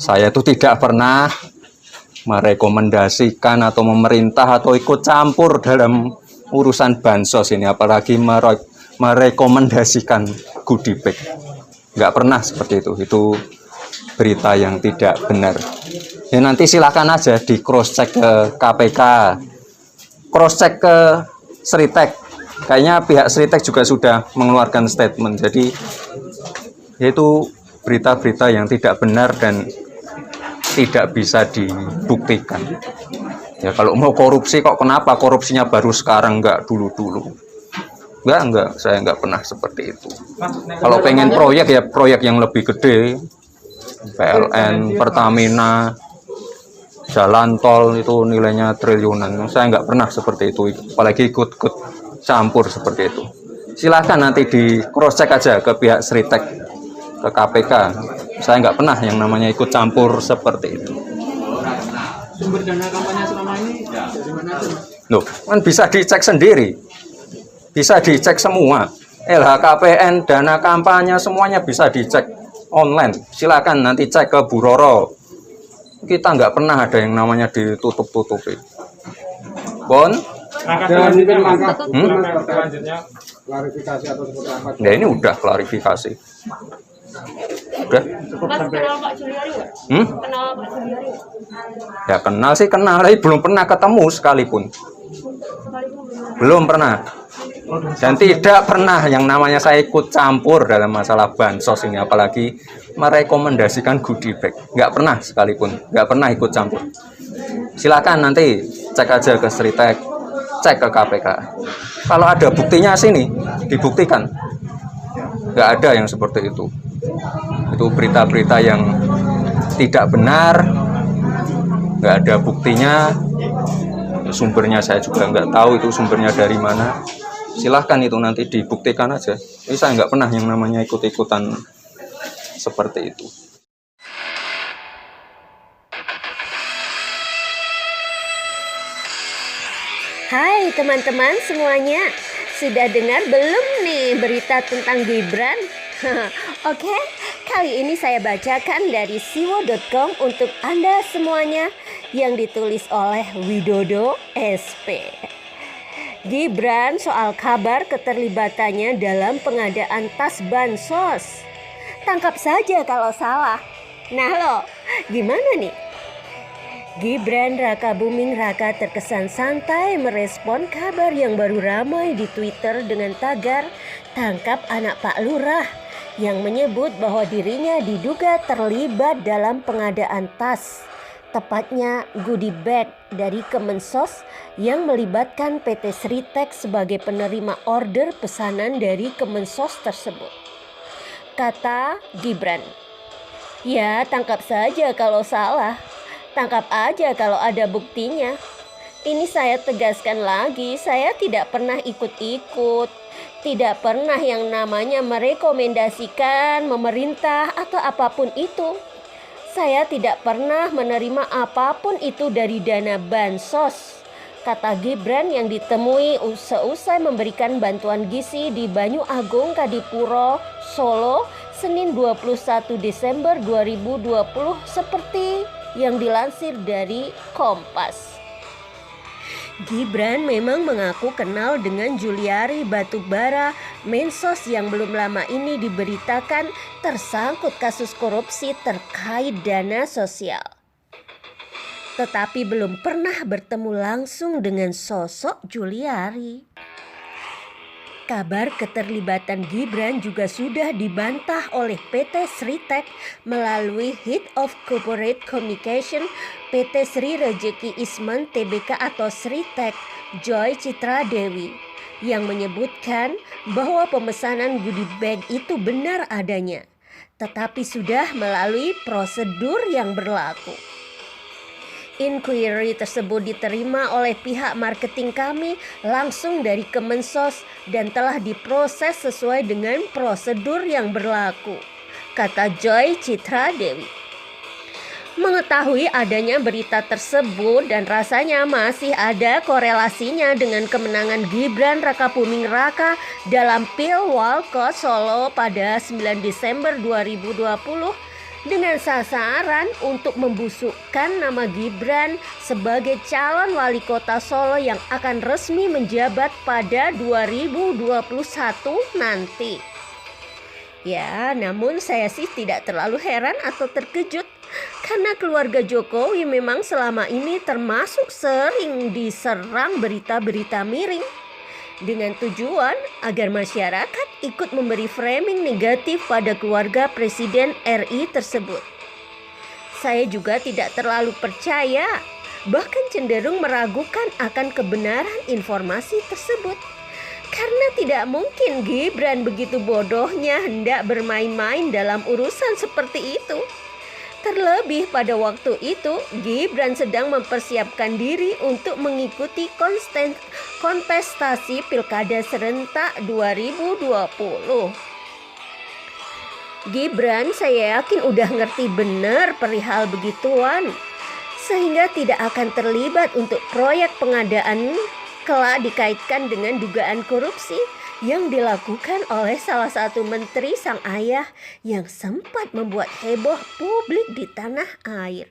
Saya itu tidak pernah merekomendasikan atau memerintah atau ikut campur dalam urusan bansos ini, apalagi merekomendasikan goodie bag. Nggak pernah seperti itu. Itu berita yang tidak benar. Ya nanti silakan aja di cross check ke KPK, cross check ke Sritek. Kayaknya pihak Sritek juga sudah mengeluarkan statement. Jadi yaitu berita-berita yang tidak benar dan tidak bisa dibuktikan. Ya kalau mau korupsi kok kenapa korupsinya baru sekarang, nggak dulu-dulu? Enggak, saya nggak pernah seperti itu. Kalau pengen proyek ya proyek yang lebih gede, PLN, Pertamina, jalan tol itu nilainya triliunan. Saya nggak pernah seperti itu, apalagi ikut-ikut campur seperti itu. Silahkan nanti di cross check aja ke pihak Sritek, ke KPK. Saya nggak pernah yang namanya ikut campur seperti itu. Sumber dana kampanye selama ini dari mana aja, Mas? Loh, kan bisa dicek sendiri. Bisa dicek semua. LHKPN, dana kampanye, semuanya bisa dicek online. Silakan nanti cek ke Bu Roro. Kita nggak pernah ada yang namanya ditutup-tutupi. Bon? Selanjutnya klarifikasi atau seperti apa? Ya ini udah klarifikasi. Udah. Mas kenal Pak Juliari nggak? Kenal Pak Juliari nggak? Ya kenal sih kenal, tapi belum pernah ketemu sekalipun. Belum pernah. Dan tidak pernah yang namanya saya ikut campur dalam masalah bansos ini, apalagi merekomendasikan goodie bag. Nggak pernah sekalipun, nggak pernah ikut campur. Silakan nanti cek aja ke Sritek, cek ke KPK. Kalau ada buktinya sini, dibuktikan. Nggak ada yang seperti itu. Itu berita-berita yang tidak benar, nggak ada buktinya, sumbernya saya juga nggak tahu itu sumbernya dari mana. Silahkan itu nanti dibuktikan aja. Ini saya nggak pernah yang namanya ikut-ikutan seperti itu. Hai teman-teman semuanya, sudah dengar belum nih berita tentang Gibran? Oke, kali ini saya bacakan dari siwo.com untuk Anda semuanya yang ditulis oleh Widodo SP. Gibran soal kabar keterlibatannya dalam pengadaan tas bansos. Tangkap saja kalau salah. Nah lo, gimana nih? Gibran Raka Buming Raka terkesan santai merespon kabar yang baru ramai di Twitter dengan tagar "Tangkap anak Pak Lurah" yang menyebut bahwa dirinya diduga terlibat dalam pengadaan tas, tepatnya goodie bag dari Kemensos yang melibatkan PT Sritek sebagai penerima order pesanan dari Kemensos tersebut. Kata Gibran, "Ya, tangkap saja kalau salah. Tangkap aja kalau ada buktinya. Ini saya tegaskan lagi, saya tidak pernah ikut-ikut. Tidak pernah yang namanya merekomendasikan, memerintah atau apapun itu. Saya tidak pernah menerima apapun itu dari dana bansos," kata Gibran yang ditemui seusai memberikan bantuan gizi di Banyu Agung, Kadipuro, Solo, Senin 21 Desember 2020 seperti yang dilansir dari Kompas. Gibran memang mengaku kenal dengan Juliari Batubara, Mensos yang belum lama ini diberitakan tersangkut kasus korupsi terkait dana sosial. Tetapi belum pernah bertemu langsung dengan sosok Juliari. Kabar keterlibatan Gibran juga sudah dibantah oleh PT Sritek melalui Head of Corporate Communication PT Sri Rejeki Isman Tbk atau Sritek, Joy Citra Dewi, yang menyebutkan bahwa pemesanan goodie bag itu benar adanya, tetapi sudah melalui prosedur yang berlaku. Inquiry tersebut diterima oleh pihak marketing kami langsung dari Kemensos dan telah diproses sesuai dengan prosedur yang berlaku, kata Joy Citra Dewi. Mengetahui adanya berita tersebut dan rasanya masih ada korelasinya dengan kemenangan Gibran Rakabuming Raka dalam Pilwalkot Solo pada 9 Desember 2020 dengan sasaran untuk membusukkan nama Gibran sebagai calon wali kota Solo yang akan resmi menjabat pada 2021 nanti. Ya, namun saya sih tidak terlalu heran atau terkejut karena keluarga Jokowi memang selama ini termasuk sering diserang berita-berita miring dengan tujuan agar masyarakat ikut memberi framing negatif pada keluarga Presiden RI tersebut. Saya juga tidak terlalu percaya, bahkan cenderung meragukan akan kebenaran informasi tersebut. Karena tidak mungkin Gibran begitu bodohnya hendak bermain-main dalam urusan seperti itu. Terlebih pada waktu itu Gibran sedang mempersiapkan diri untuk mengikuti kontestasi Pilkada serentak 2020. Gibran saya yakin udah ngerti benar perihal begituan, sehingga tidak akan terlibat untuk proyek pengadaan kelak dikaitkan dengan dugaan korupsi yang dilakukan oleh salah satu menteri sang ayah yang sempat membuat heboh publik di tanah air.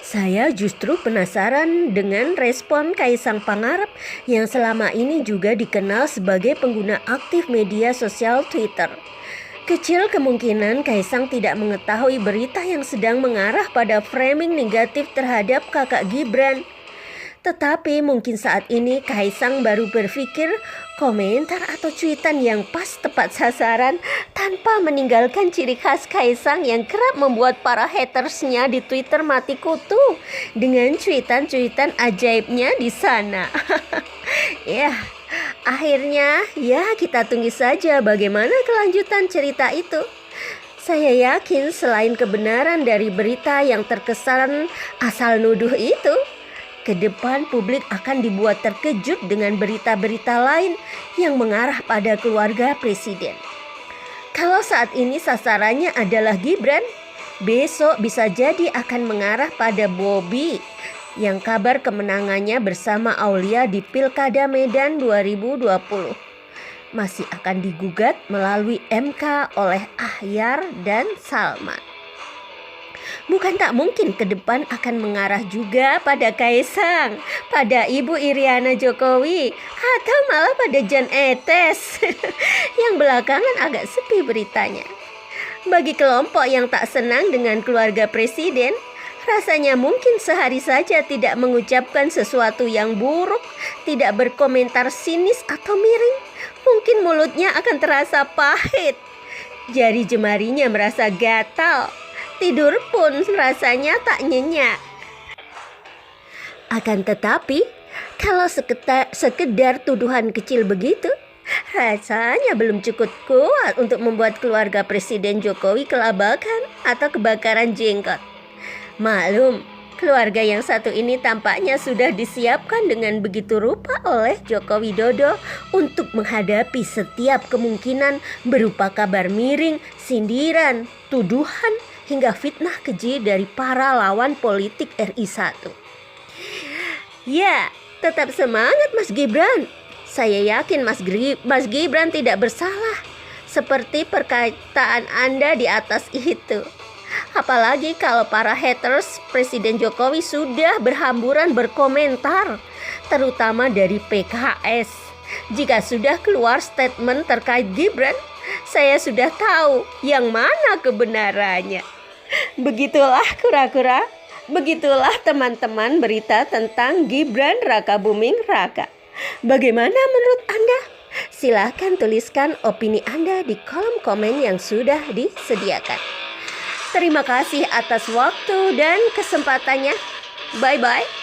Saya justru penasaran dengan respon Kaisang Pangarep yang selama ini juga dikenal sebagai pengguna aktif media sosial Twitter. Kecil kemungkinan Kaisang tidak mengetahui berita yang sedang mengarah pada framing negatif terhadap kakak Gibran. Tetapi mungkin saat ini Kaisang baru berpikir komentar atau cuitan yang pas tepat sasaran tanpa meninggalkan ciri khas Kaisang yang kerap membuat para hatersnya di Twitter mati kutu dengan cuitan-cuitan ajaibnya di sana. Ya, akhirnya ya kita tunggu saja bagaimana kelanjutan cerita itu. Saya yakin selain kebenaran dari berita yang terkesan asal nuduh itu, ke depan publik akan dibuat terkejut dengan berita-berita lain yang mengarah pada keluarga presiden. Kalau saat ini sasarannya adalah Gibran, besok bisa jadi akan mengarah pada Bobi yang kabar kemenangannya bersama Aulia di Pilkada Medan 2020 masih akan digugat melalui MK oleh Ahyar dan Salman. Bukan tak mungkin ke depan akan mengarah juga pada Kaisang, pada Ibu Iriana Jokowi, atau malah pada Jan Etes yang belakangan agak sepi beritanya. Bagi kelompok yang tak senang dengan keluarga presiden, rasanya mungkin sehari saja tidak mengucapkan sesuatu yang buruk, tidak berkomentar sinis atau miring, mungkin mulutnya akan terasa pahit, jari jemarinya merasa gatal, tidur pun rasanya tak nyenyak. Akan tetapi, kalau sekedar tuduhan kecil begitu, rasanya belum cukup kuat untuk membuat keluarga Presiden Jokowi kelabakan atau kebakaran jenggot. Maklum, keluarga yang satu ini tampaknya sudah disiapkan dengan begitu rupa oleh Joko Widodo untuk menghadapi setiap kemungkinan berupa kabar miring, sindiran, tuduhan, hingga fitnah keji dari para lawan politik RI 1. Ya, tetap semangat Mas Gibran. Saya yakin Mas Gibran tidak bersalah seperti perkataan Anda di atas itu. Apalagi kalau para haters Presiden Jokowi sudah berhamburan berkomentar, terutama dari PKS. Jika sudah keluar statement terkait Gibran, saya sudah tahu yang mana kebenarannya. Begitulah kura-kura, begitulah teman-teman berita tentang Gibran Rakabuming Raka. Bagaimana menurut Anda? Silahkan tuliskan opini Anda di kolom komen yang sudah disediakan. Terima kasih atas waktu dan kesempatannya. Bye-bye.